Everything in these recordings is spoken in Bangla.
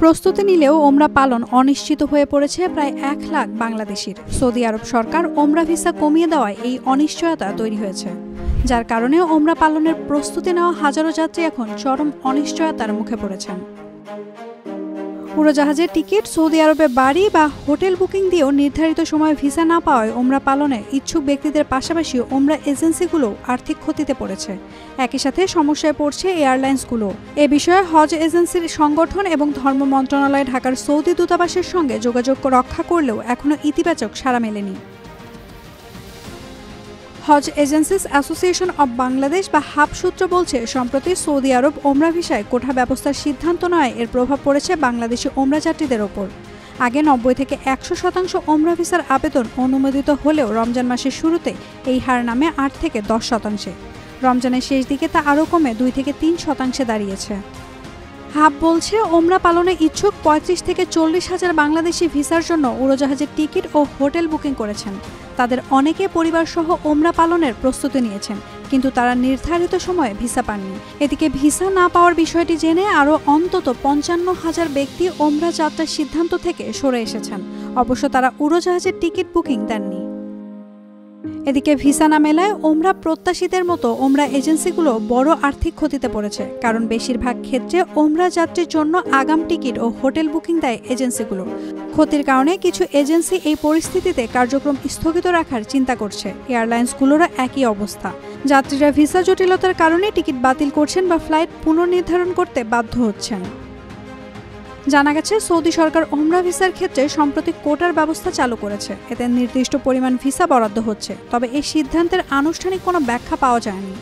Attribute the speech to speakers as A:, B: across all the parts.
A: প্রস্তুতি নিলেও ওমরা পালন অনিশ্চিত হয়ে পড়েছে প্রায় ১ লাখ বাংলাদেশির। সৌদি আরব সরকার ওমরা ভিসা কমিয়ে দেওয়ায় এই অনিশ্চয়তা তৈরি হয়েছে, যার কারণে ওমরা পালনের প্রস্তুতি নেওয়া হাজারো যাত্রী এখন চরম অনিশ্চয়তার মুখে পড়েছেন। উড়োজাহাজের টিকিট, সৌদি আরবে বাড়ি বা হোটেল বুকিং দিয়েও নির্ধারিত সময়ে ভিসা না পাওয়ায় ওমরা পালনে ইচ্ছুক ব্যক্তিদের পাশাপাশি ওমরা এজেন্সিগুলো আর্থিক ক্ষতিতে পড়েছে। একই সাথে সমস্যায় পড়ছে এয়ারলাইন্সগুলো। এ বিষয়ে হজ এজেন্সির সংগঠন এবং ধর্ম মন্ত্রণালয় ঢাকার সৌদি দূতাবাসের সঙ্গে যোগাযোগ রক্ষা করলেও এখনও ইতিবাচক সাড়া মেলেনি। হজ এজেন্সিস অ্যাসোসিয়েশন অব বাংলাদেশ বা হাব সূত্র বলছে, সম্প্রতি সৌদি আরব ওমরা ভিসায় কোঠা ব্যবস্থার সিদ্ধান্ত নেওয়ায় এর প্রভাব পড়েছে বাংলাদেশি ওমরা যাত্রীদের ওপর। আগে ৯০ থেকে ১০০% ওমরা ভিসার আবেদন অনুমোদিত হলেও রমজান মাসের শুরুতে এই হার নামে ৮ থেকে ১০%। রমজানের শেষ দিকে তা আরও কমে ২ থেকে ৩% দাঁড়িয়েছে। হাব বলছে, ওমরা পালনে ইচ্ছুক ৩৫ থেকে ৪০ হাজার বাংলাদেশি ভিসার জন্য উড়োজাহাজের টিকিট ও হোটেল বুকিং করেছেন। তাদের অনেকে পরিবারসহ ওমরা পালনের প্রস্তুতি নিয়েছেন, কিন্তু তারা নির্ধারিত সময়ে ভিসা পাননি। এদিকে ভিসা না পাওয়ার বিষয়টি জেনে আরও অন্তত ৫৫,০০০ ব্যক্তি ওমরা যাত্রার সিদ্ধান্ত থেকে সরে এসেছেন। অবশ্য তারা উড়োজাহাজের টিকিট বুকিং দেননি। এদিকে ভিসা না মেলায় ওমরা প্রত্যাশীদের মতো ওমরা এজেন্সিগুলো বড় আর্থিক ক্ষতিতে পড়েছে, কারণ বেশিরভাগ ক্ষেত্রে ওমরা যাত্রীর জন্য আগাম টিকিট ও হোটেল বুকিং দেয় এজেন্সিগুলো। ক্ষতির কারণে কিছু এজেন্সি এই পরিস্থিতিতে কার্যক্রম স্থগিত রাখার চিন্তা করছে। এয়ারলাইন্সগুলোরও একই অবস্থা। যাত্রীরা ভিসা জটিলতার কারণে টিকিট বাতিল করছেন বা ফ্লাইট পুনর্নির্ধারণ করতে বাধ্য হচ্ছেন। জানা গেছে, সৌদি সরকার ওমরা ভিসার ক্ষেত্রে সম্প্রতি কোটার ব্যবস্থা চালু করেছে। এতে নির্দিষ্ট পরিমাণ ভিসা বরাদ্দ হচ্ছে, তবে এই সিদ্ধান্তের আনুষ্ঠানিক কোনো ব্যাখ্যা পাওয়া যায়নি।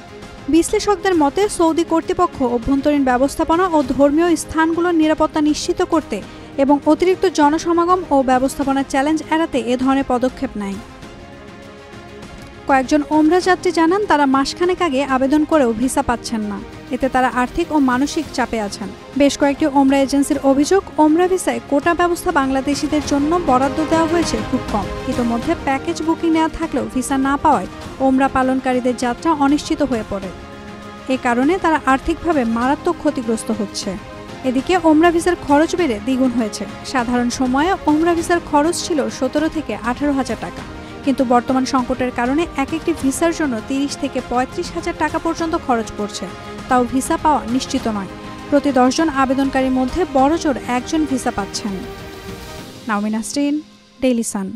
A: বিশ্লেষকদের মতে, সৌদি কর্তৃপক্ষ অভ্যন্তরীণ ব্যবস্থাপনা ও ধর্মীয় স্থানগুলোর নিরাপত্তা নিশ্চিত করতে এবং অতিরিক্ত জনসমাগম ও ব্যবস্থাপনার চ্যালেঞ্জ এড়াতে এ ধরনের পদক্ষেপ নেয়। কয়েকজন ওমরা যাত্রী জানান, তারা মাসখানেক আগে আবেদন করেও ভিসা পাচ্ছেন না। এতে তারা আর্থিক ও মানসিক চাপে আছেন। বেশ কয়েকটি ওমরা এজেন্সির অভিযোগ, ওমরা ভিসায় কোটা ব্যবস্থা বাংলাদেশিদের জন্য বরাদ্দ দেওয়া হয়েছে খুব কম। ইতোমধ্যে প্যাকেজ বুকিং নেওয়া থাকলেও ভিসা না পাওয়ায় ওমরা পালনকারীদের যাত্রা অনিশ্চিত হয়ে পড়ে। এ কারণে তারা আর্থিকভাবে মারাত্মক ক্ষতিগ্রস্ত হচ্ছে। এদিকে ওমরা ভিসার খরচ বেড়ে দ্বিগুণ হয়েছে। সাধারণ সময়ে ওমরা ভিসার খরচ ছিল ১৭ থেকে ১৮,০০০ টাকা, কিন্তু বর্তমান সংকটের কারণে এক একটি ভিসার জন্য ৩০ থেকে ৩৫,০০০ টাকা পর্যন্ত খরচ পড়ছে। তাও ভিসা পাওয়া নিশ্চিত নয়। প্রতি ১০ জন আবেদনকারীর মধ্যে বড়জোর একজন ভিসা পাচ্ছেন। নাওমিন নাসরিন, ডেইলি সান।